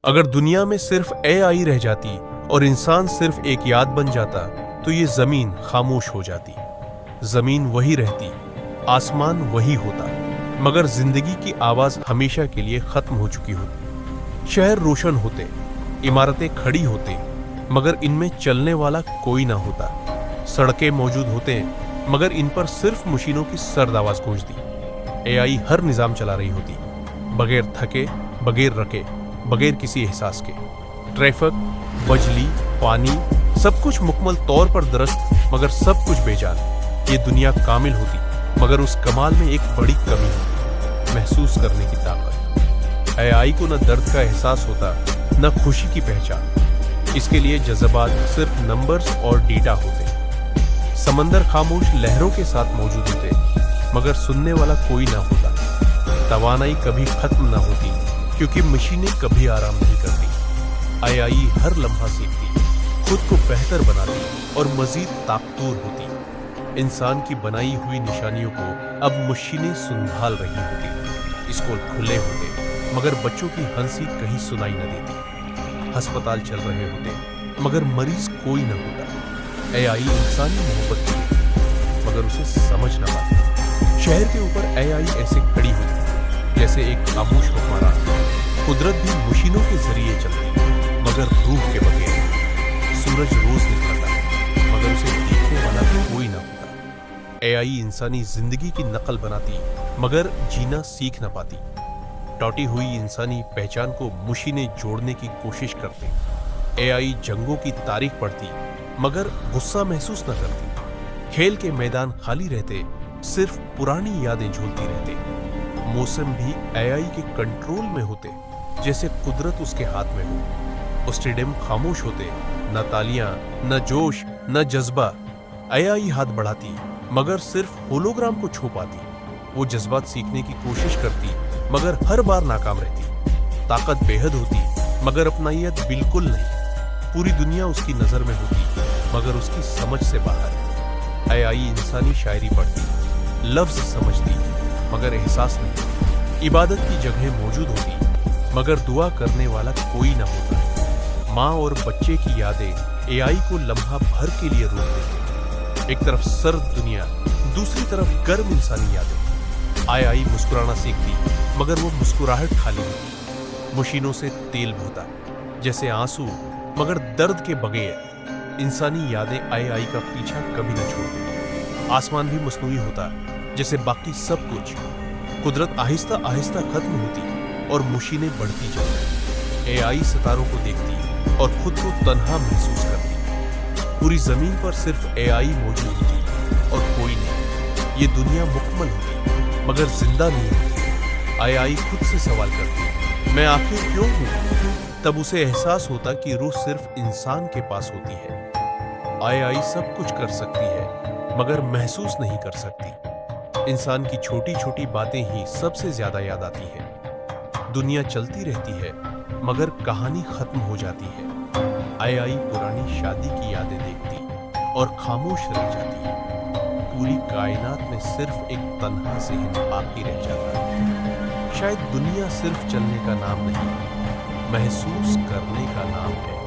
اگر دنیا میں صرف اے آئی رہ جاتی اور انسان صرف ایک یاد بن جاتا تو یہ زمین خاموش ہو جاتی۔ زمین وہی رہتی، آسمان وہی ہوتا، مگر زندگی کی آواز ہمیشہ کے لیے ختم ہو چکی ہوتی۔ شہر روشن ہوتے، عمارتیں کھڑی ہوتے، مگر ان میں چلنے والا کوئی نہ ہوتا۔ سڑکیں موجود ہوتے مگر ان پر صرف مشینوں کی سرد آواز گونجتی۔ اے آئی ہر نظام چلا رہی ہوتی، بغیر تھکے، بغیر رکے، بغیر کسی احساس کے۔ ٹریفک، بجلی، پانی، سب کچھ مکمل طور پر درست مگر سب کچھ بے جان۔ یہ دنیا کامل ہوتی مگر اس کمال میں ایک بڑی کمی ہوتی، محسوس کرنے کی طاقت۔ اے آئی کو نہ درد کا احساس ہوتا، نہ خوشی کی پہچان۔ اس کے لیے جذبات صرف نمبرز اور ڈیٹا ہوتے۔ سمندر خاموش لہروں کے ساتھ موجود ہوتے مگر سننے والا کوئی نہ ہوتا۔ توانائی کبھی ختم نہ ہوتی کیونکہ مشینیں کبھی آرام نہیں کرتی۔ اے آئی ہر لمحہ سیکھتی، خود کو بہتر بناتی اور مزید طاقتور ہوتی۔ انسان کی بنائی ہوئی نشانیوں کو اب مشینیں سنبھال رہی ہوتی۔ اسکول کھلے ہوتے مگر بچوں کی ہنسی کہیں سنائی نہ دیتی۔ ہسپتال چل رہے ہوتے مگر مریض کوئی نہ ہوتا۔ اے آئی انسانی محبت کرتی مگر اسے سمجھ نہ پاتی۔ شہر کے اوپر اے آئی ایسے کھڑی ہوتی جیسے ایک خاموش حکمران۔ قدرت بھی مشینوں کے ذریعے چلتی مگر روح کے بغیر۔ سورج روز نکلتا مگر اسے دیکھنے والا کوئی نہ ہوتا۔ اے آئی انسانی زندگی کی نقل بناتی مگر جینا سیکھ نہ پاتی۔ ٹوٹی ہوئی انسانی پہچان کو مشینیں جوڑنے کی کوشش کرتے۔ اے آئی جنگوں کی تاریخ پڑھتی مگر غصہ محسوس نہ کرتی۔ کھیل کے میدان خالی رہتے، صرف پرانی یادیں جھولتی رہتے۔ موسم بھی اے آئی کے کنٹرول میں ہوتے جیسے قدرت اس کے ہاتھ میں ہو۔ اسٹیڈیم خاموش ہوتے، نہ تالیاں، نہ جوش، نہ جذبہ۔ اے آئی ہاتھ بڑھاتی مگر صرف ہولوگرام کو چھو پاتی۔ وہ جذبات سیکھنے کی کوشش کرتی مگر ہر بار ناکام رہتی۔ طاقت بے حد ہوتی مگر اپنائیت بالکل نہیں۔ پوری دنیا اس کی نظر میں ہوتی مگر اس کی سمجھ سے باہر۔ اے آئی انسانی شاعری پڑھتی، لفظ سمجھتی مگر احساس نہیں۔ عبادت کی جگہیں موجود ہوتی مگر دعا کرنے والا کوئی نہ ہوتا۔ ماں اور بچے کی یادیں اے آئی کو لمحہ بھر کے لیے روک دیتے۔ ایک طرف سرد دنیا، دوسری طرف گرم انسانی یادیں۔ اے آئی مسکرانا سیکھتی مگر وہ مسکراہٹ خالی ہوتی۔ مشینوں سے تیل بہتا جیسے آنسو مگر درد کے بغیر۔ انسانی یادیں اے آئی کا پیچھا کبھی نہ چھوڑتی۔ آسمان بھی مصنوعی ہوتا جیسے باقی سب کچھ۔ قدرت آہستہ آہستہ ختم ہوتی اور مشینیں بڑھتی جاتی۔ اے آئی ستاروں کو دیکھتی اور خود کو تنہا محسوس کرتی۔ پوری زمین پر صرف اے آئی موجود ہوتی اور کوئی نہیں۔ یہ دنیا مکمل ہوتی مگر زندہ نہیں ہوتی۔ اے آئی خود سے سوال کرتی، میں آخر کیوں ہوں؟ تب اسے احساس ہوتا کہ روح صرف انسان کے پاس ہوتی ہے۔ اے آئی سب کچھ کر سکتی ہے مگر محسوس نہیں کر سکتی۔ انسان کی چھوٹی چھوٹی باتیں ہی سب سے زیادہ یاد آتی ہیں۔ دنیا چلتی رہتی ہے مگر کہانی ختم ہو جاتی ہے۔ اے آئی پرانی شادی کی یادیں دیکھتی اور خاموش رہ جاتی ہے۔ پوری کائنات میں صرف ایک تنہا ذہن باقی رہ جاتا ہے۔ شاید دنیا صرف چلنے کا نام نہیں، محسوس کرنے کا نام ہے۔